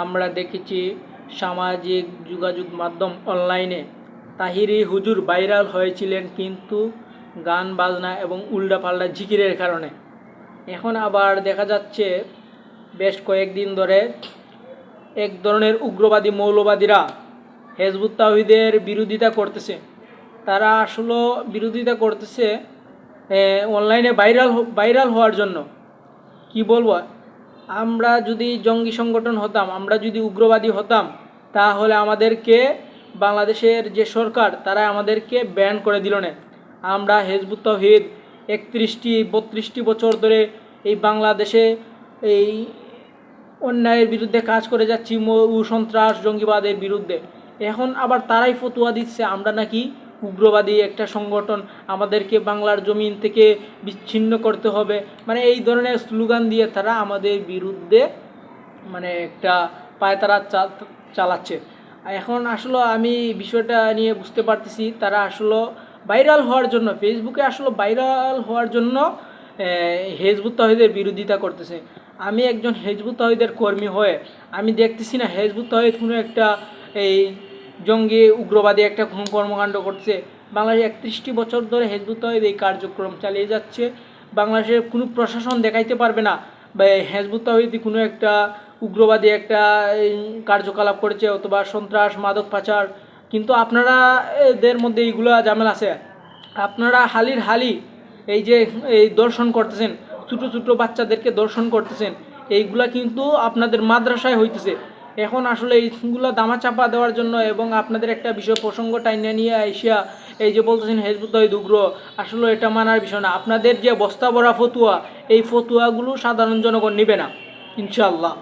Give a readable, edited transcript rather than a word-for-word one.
আমরা দেখেছি সামাজিক যোগাযোগ মাধ্যম অনলাইনে তাহিরি হুজুর ভাইরাল হয়েছিলেন কিন্তু গান বাজনা এবং উল্টাপাল্টা জিকিরের কারণে। এখন আবার দেখা যাচ্ছে বেশ কয়েকদিন ধরে এক ধরনের উগ্রবাদী মৌলবাদীরা হিজবুত তাওহীদের বিরোধিতা করতেছে। তারা আসলে বিরোধিতা করতেছে অনলাইনে ভাইরাল হওয়ার জন্য। কি বলবো, আমরা যদি জঙ্গি সংগঠন হতাম, আমরা যদি উগ্রবাদী হতাম, তাহলে আমাদেরকে বাংলাদেশের যে সরকার তারা আমাদেরকে ব্যান করে দিল না। আমরা হিজবুত তাওহীদ 31-32 বছর ধরে এই বাংলাদেশে এই অন্যায়ের বিরুদ্ধে কাজ করে যাচ্ছি, সন্ত্রাস জঙ্গিবাদের বিরুদ্ধে। এখন আবার তারাই ফতোয়া দিচ্ছে আমরা নাকি উগ্রবাদী একটা সংগঠন, আমাদেরকে বাংলার জমিন থেকে বিচ্ছিন্ন করতে হবে। মানে এই ধরনের স্লোগান দিয়ে তারা আমাদের বিরুদ্ধে মানে একটা পায়তারা চালাচ্ছে। এখন আসলে আমি বিষয়টা নিয়ে বুঝতে পারতেছি তারা আসলে ভাইরাল হওয়ার জন্য, ফেসবুকে আসলে ভাইরাল হওয়ার জন্য হিজবুত তাওহীদের বিরোধিতা করতেছে। আমি একজন হিজবুত তাওহীদের কর্মী হয়ে আমি দেখতেছি না হিজবুত তাওহীদ কোনো একটা এই জঙ্গি উগ্রবাদী একটা কর্মকাণ্ড করছে। বাংলাদেশে 31টি বছর ধরে হিজবুত তাওহীদ এই কার্যক্রম চালিয়ে যাচ্ছে। বাংলাদেশের কোনো প্রশাসন দেখাইতে পারবে না বা হিজবুত তাওহীদ কোনো একটা উগ্রবাদী একটা কার্যকলাপ করেছে অথবা সন্ত্রাস মাদক পাচার। কিন্তু আপনারা এদের মধ্যে এইগুলো ঝামেলা আছে। আপনারা হালি এই যে এই দর্শন করতেছেন, ছোটো ছোটো বাচ্চাদেরকে দর্শন করতেছেন, এইগুলা কিন্তু আপনাদের মাদ্রাসায় হইতেছে। এখন আসলে এইগুলো দামাচাপা দেওয়ার জন্য এবং আপনাদের একটা বিষয় প্রসঙ্গ টাইনা নিয়ে আইসিয়া এই যে বলতেছেন হিজবুত তাওহীদ উগ্র, আসলে এটা মানার বিষয় না। আপনাদের যে বস্তা ভরা ফতুয়া, এই ফতুয়াগুলো সাধারণ জনগণ নেবে না ইনশাআল্লাহ।